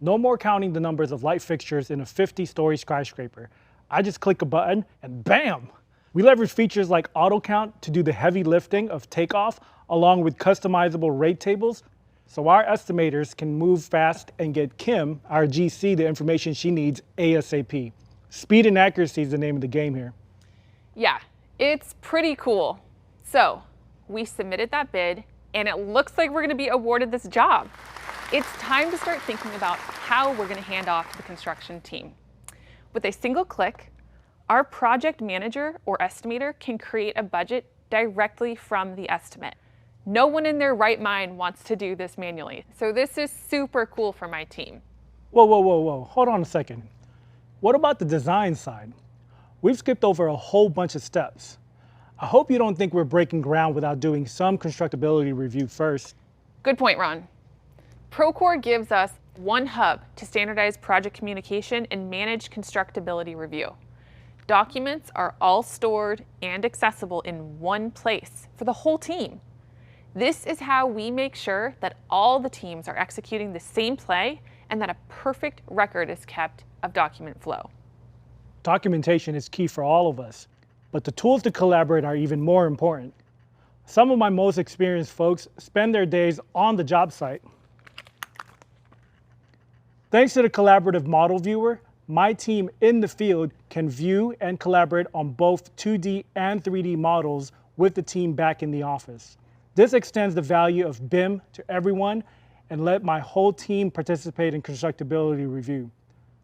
No more counting the numbers of light fixtures in a 50-story skyscraper. I just click a button and bam! We leverage features like auto count to do the heavy lifting of Takeoff, along with customizable rate tables, so our estimators can move fast and get Kim, our GC, the information she needs ASAP. Speed and accuracy is the name of the game here. Yeah, it's pretty cool. So, we submitted that bid, and it looks like we're going to be awarded this job. It's time to start thinking about how we're going to hand off to the construction team. With a single click, our project manager or estimator can create a budget directly from the estimate. No one in their right mind wants to do this manually, so this is super cool for my team. Whoa, hold on a second. What about the design side? We've skipped over a whole bunch of steps. I hope you don't think we're breaking ground without doing some constructability review first. Good point, Ron. Procore gives us one hub to standardize project communication and manage constructability review. Documents are all stored and accessible in one place for the whole team. This is how we make sure that all the teams are executing the same play and that a perfect record is kept of document flow. Documentation is key for all of us, but the tools to collaborate are even more important. Some of my most experienced folks spend their days on the job site. Thanks to the collaborative model viewer, my team in the field can view and collaborate on both 2D and 3D models with the team back in the office. This extends the value of BIM to everyone and let my whole team participate in constructability review.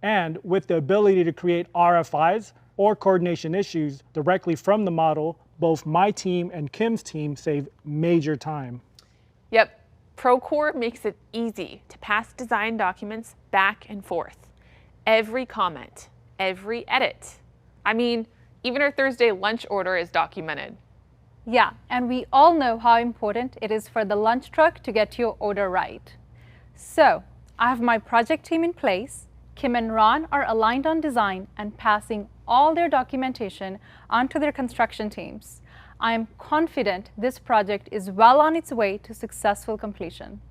And with the ability to create RFIs or coordination issues directly from the model, both my team and Kim's team save major time. Yep, Procore makes it easy to pass design documents back and forth. Every comment, every edit. I mean, even our Thursday lunch order is documented. Yeah, and we all know how important it is for the lunch truck to get your order right. So, I have my project team in place. Kim and Ron are aligned on design and passing all their documentation onto their construction teams. I am confident this project is well on its way to successful completion.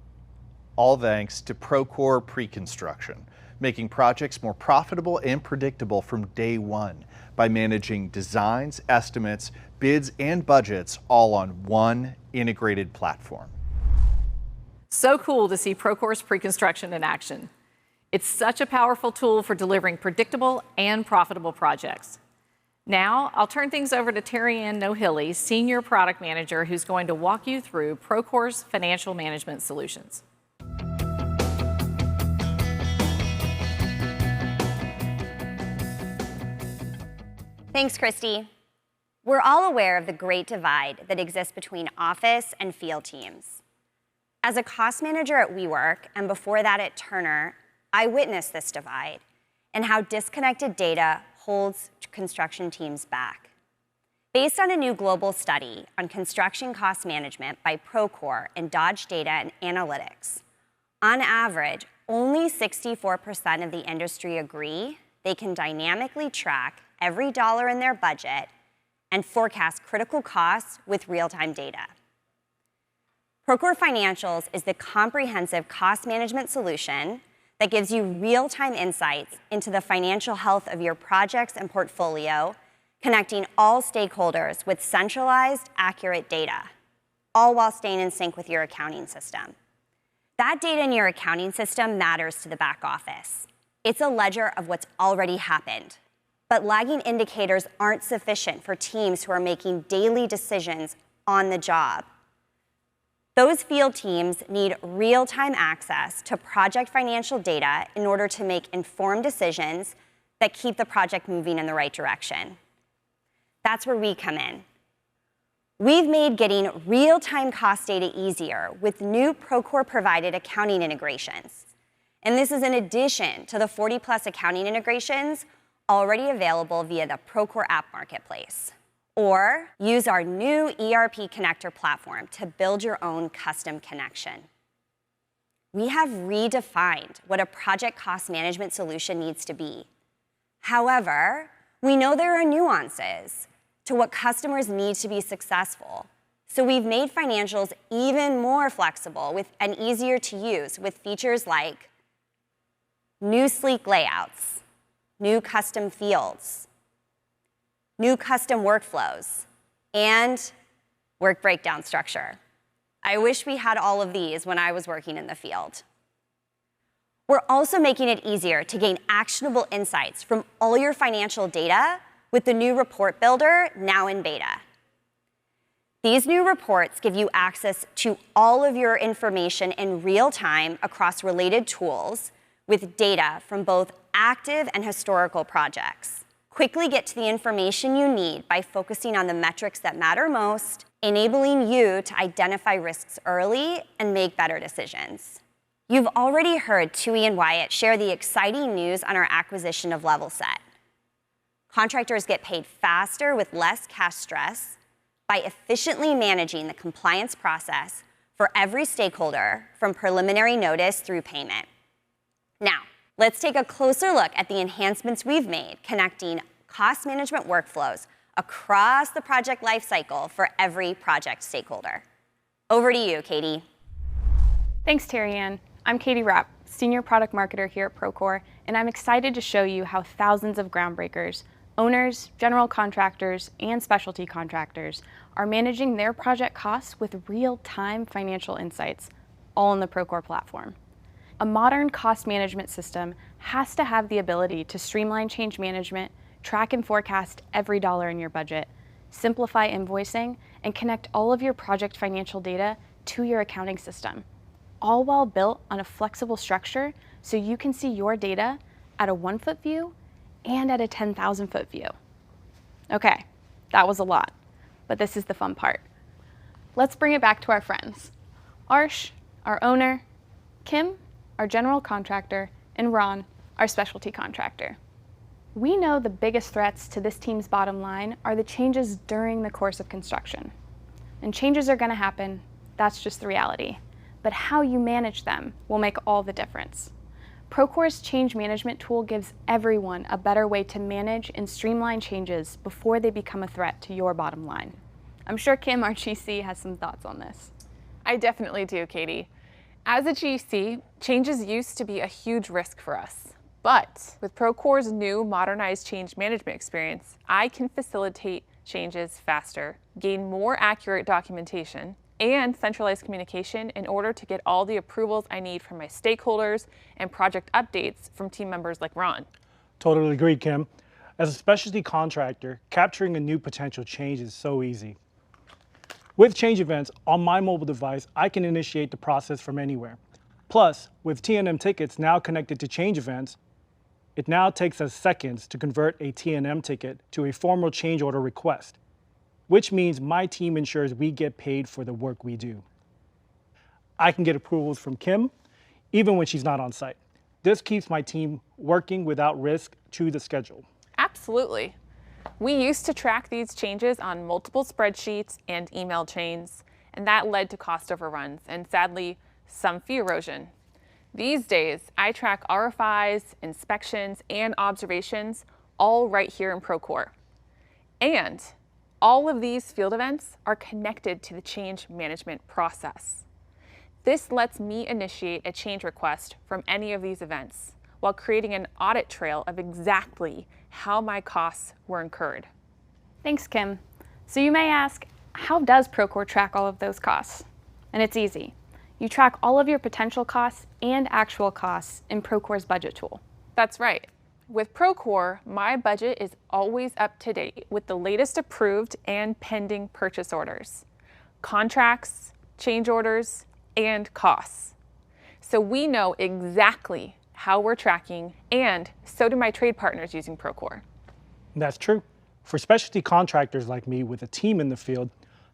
All thanks to Procore Pre-Construction, making projects more profitable and predictable from day one by managing designs, estimates, bids, and budgets all on one integrated platform. So cool to see Procore's pre-construction in action. It's such a powerful tool for delivering predictable and profitable projects. Now, I'll turn things over to Terry Ann Nohilly, Senior Product Manager, who's going to walk you through Procore's financial management solutions. Thanks, Christy. We're all aware of the great divide that exists between office and field teams. As a cost manager at WeWork, and before that at Turner, I witnessed this divide and how disconnected data holds construction teams back. Based on a new global study on construction cost management by Procore and Dodge Data and Analytics, on average, only 64% of the industry agree they can dynamically track every dollar in their budget and forecast critical costs with real-time data. Procore Financials is the comprehensive cost management solution that gives you real-time insights into the financial health of your projects and portfolio, connecting all stakeholders with centralized, accurate data, all while staying in sync with your accounting system. That data in your accounting system matters to the back office. It's a ledger of what's already happened. But lagging indicators aren't sufficient for teams who are making daily decisions on the job. Those field teams need real-time access to project financial data in order to make informed decisions that keep the project moving in the right direction. That's where we come in. We've made getting real-time cost data easier with new Procore-provided accounting integrations. And this is in addition to the 40+ accounting integrations already available via the Procore App Marketplace. Or use our new ERP connector platform to build your own custom connection. We have redefined what a project cost management solution needs to be. However, we know there are nuances to what customers need to be successful. So we've made financials even more flexible and easier to use with features like new sleek layouts, new custom fields, new custom workflows, and work breakdown structure. I wish we had all of these when I was working in the field. We're also making it easier to gain actionable insights from all your financial data with the new report builder now in beta. These new reports give you access to all of your information in real time across related tools with data from both active and historical projects. Quickly get to the information you need by focusing on the metrics that matter most, enabling you to identify risks early and make better decisions. You've already heard Tooey and Wyatt share the exciting news on our acquisition of Levelset. Contractors get paid faster with less cash stress by efficiently managing the compliance process for every stakeholder from preliminary notice through payment. Now, let's take a closer look at the enhancements we've made connecting cost management workflows across the project lifecycle for every project stakeholder. Over to you, Katie. Thanks, Terry Ann. I'm Katie Rapp, Senior Product Marketer here at Procore, and I'm excited to show you how thousands of groundbreakers, owners, general contractors, and specialty contractors are managing their project costs with real-time financial insights, all in the Procore platform. A modern cost management system has to have the ability to streamline change management, track and forecast every dollar in your budget, simplify invoicing, and connect all of your project financial data to your accounting system, all while built on a flexible structure so you can see your data at a 1-foot view and at a 10,000-foot view. Okay, that was a lot, but this is the fun part. Let's bring it back to our friends. Arsh, our owner, Kim, our general contractor, and Ron, our specialty contractor. We know the biggest threats to this team's bottom line are the changes during the course of construction. And changes are going to happen, that's just the reality. But how you manage them will make all the difference. Procore's change management tool gives everyone a better way to manage and streamline changes before they become a threat to your bottom line. I'm sure Kim, our GC, has some thoughts on this. I definitely do, Katie. As a GC, changes used to be a huge risk for us. But with Procore's new modernized change management experience, I can facilitate changes faster, gain more accurate documentation, and centralized communication in order to get all the approvals I need from my stakeholders and project updates from team members like Ron. Totally agree, Kim. As a specialty contractor, capturing a new potential change is so easy. With change events on my mobile device, I can initiate the process from anywhere. Plus, with T&M tickets now connected to change events, it now takes us seconds to convert a T&M ticket to a formal change order request, which means my team ensures we get paid for the work we do. I can get approvals from Kim, even when she's not on site. This keeps my team working without risk to the schedule. Absolutely. We used to track these changes on multiple spreadsheets and email chains, and that led to cost overruns and, sadly, some fee erosion. These days, I track RFIs, inspections, and observations all right here in Procore. And all of these field events are connected to the change management process. This lets me initiate a change request from any of these events while creating an audit trail of exactly how my costs were incurred. Thanks, Kim. So you may ask, how does Procore track all of those costs? And it's easy. You track all of your potential costs and actual costs in Procore's budget tool. That's right. With Procore, my budget is always up to date with the latest approved and pending purchase orders, contracts, change orders, and costs. So we know exactly how we're tracking, and so do my trade partners using Procore. That's true. For specialty contractors like me with a team in the field,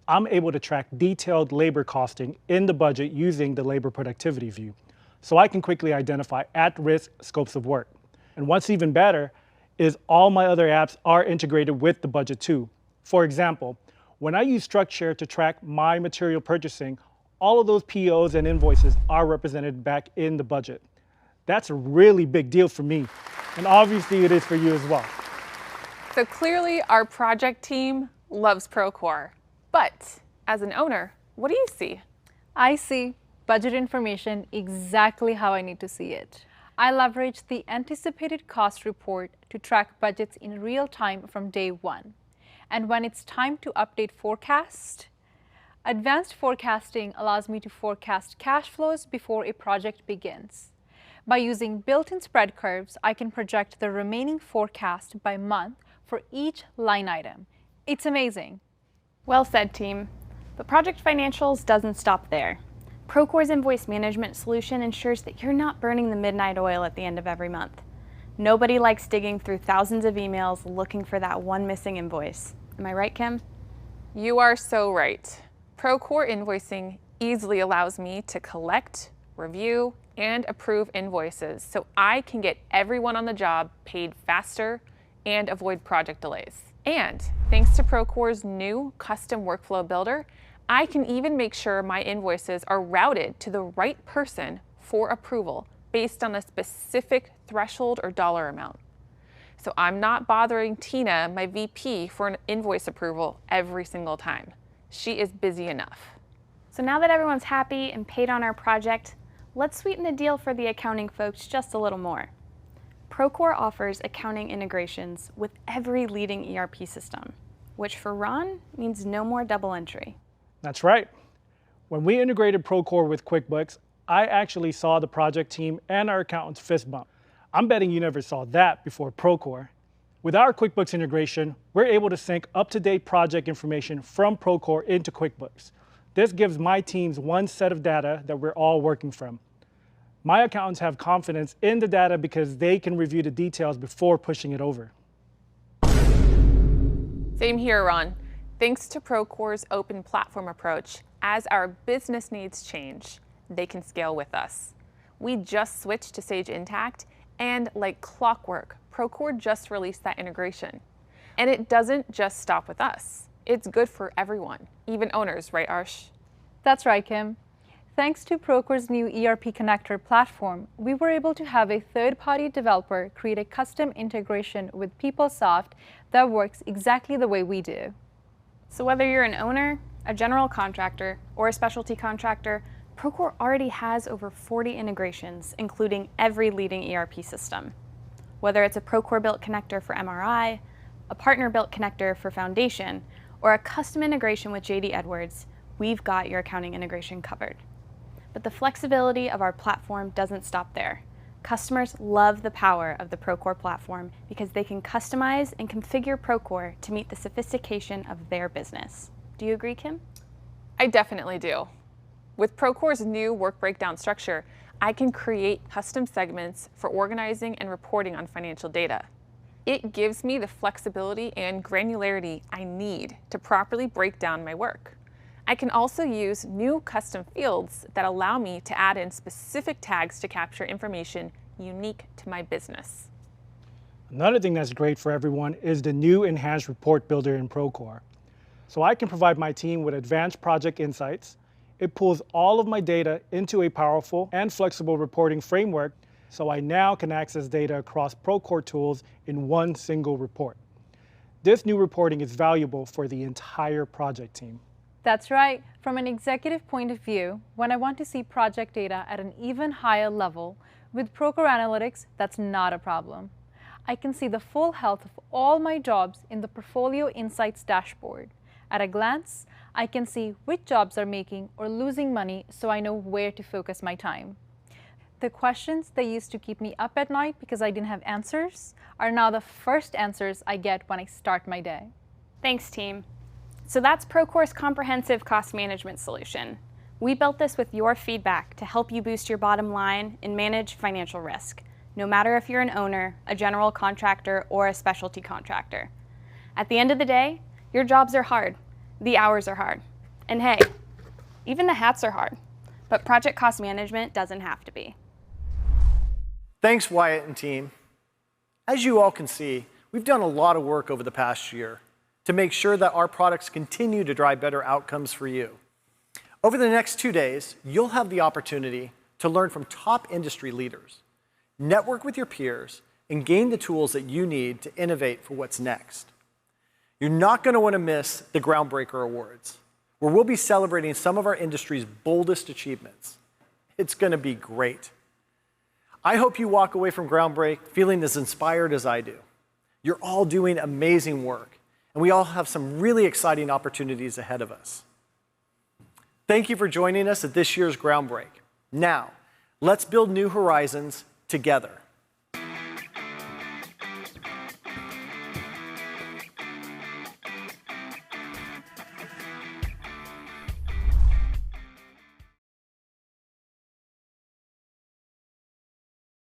I'm able to track detailed labor costing in the budget using the labor productivity view, so I can quickly identify at-risk scopes of work. And what's even better is all my other apps are integrated with the budget too, For example, when I use StructShare to track my material purchasing, all of those POs and invoices are represented back in the budget. That's a really big deal for me, and obviously it is for you as well. So clearly our project team loves Procore, but as an owner, what do you see? I see budget information exactly how I need to see it. I leverage the anticipated cost report to track budgets in real time from day one. And when it's time to update forecast, advanced forecasting allows me to forecast cash flows before a project begins. By using built-in spread curves, I can project the remaining forecast by month for each line item. It's amazing. Well said, team. But Project Financials doesn't stop there. Procore's invoice management solution ensures that you're not burning the midnight oil at the end of every month. Nobody likes digging through thousands of emails looking for that one missing invoice. Am I right, Kim? You are so right. Procore invoicing easily allows me to collect, review, and approve invoices so I can get everyone on the job paid faster and avoid project delays. And thanks to Procore's new custom workflow builder, I can even make sure my invoices are routed to the right person for approval based on a specific threshold or dollar amount. So I'm not bothering Tina, my VP, for an invoice approval every single time. She is busy enough. So now that everyone's happy and paid on our project, let's sweeten the deal for the accounting folks just a little more. Procore offers accounting integrations with every leading ERP system, which for Ron means no more double entry. That's right. When we integrated Procore with QuickBooks, I actually saw the project team and our accountants fist bump. I'm betting you never saw that before Procore. With our QuickBooks integration, we're able to sync up-to-date project information from Procore into QuickBooks. This gives my teams one set of data that we're all working from. My accountants have confidence in the data because they can review the details before pushing it over. Same here, Ron. Thanks to Procore's open platform approach, as our business needs change, they can scale with us. We just switched to Sage Intacct, and like clockwork, Procore just released that integration. And it doesn't just stop with us. It's good for everyone, even owners, right, Arsh? That's right, Kim. Thanks to Procore's new ERP connector platform, we were able to have a third-party developer create a custom integration with PeopleSoft that works exactly the way we do. So whether you're an owner, a general contractor, or a specialty contractor, Procore already has over 40 integrations, including every leading ERP system. Whether it's a Procore-built connector for MRI, a partner-built connector for Foundation, or a custom integration with JD Edwards, we've got your accounting integration covered. But the flexibility of our platform doesn't stop there. Customers love the power of the Procore platform because they can customize and configure Procore to meet the sophistication of their business. Do you agree, Kim? I definitely do. With Procore's new work breakdown structure, I can create custom segments for organizing and reporting on financial data. It gives me the flexibility and granularity I need to properly break down my work. I can also use new custom fields that allow me to add in specific tags to capture information unique to my business. Another thing that's great for everyone is the new Enhanced Report Builder in Procore. So I can provide my team with advanced project insights. It pulls all of my data into a powerful and flexible reporting framework, so I now can access data across Procore tools in one single report. This new reporting is valuable for the entire project team. That's right. From an executive point of view, when I want to see project data at an even higher level, with Procore Analytics, that's not a problem. I can see the full health of all my jobs in the Portfolio Insights dashboard. At a glance, I can see which jobs are making or losing money so I know where to focus my time. The questions that used to keep me up at night because I didn't have answers are now the first answers I get when I start my day. Thanks, team. So that's Procore's comprehensive cost management solution. We built this with your feedback to help you boost your bottom line and manage financial risk, no matter if you're an owner, a general contractor, or a specialty contractor. At the end of the day, your jobs are hard, the hours are hard, and hey, even the hats are hard, but project cost management doesn't have to be. Thanks, Wyatt and team. As you all can see, we've done a lot of work over the past year. to make sure that our products continue to drive better outcomes for you. Over the next 2 days, you'll have the opportunity to learn from top industry leaders, network with your peers, and gain the tools that you need to innovate for what's next. You're not going to want to miss the Groundbreaker Awards, where we'll be celebrating some of our industry's boldest achievements. It's going to be great. I hope you walk away from Groundbreak feeling as inspired as I do. You're all doing amazing work, and we all have some really exciting opportunities ahead of us. Thank you for joining us at this year's Groundbreak. Now, let's build new horizons together.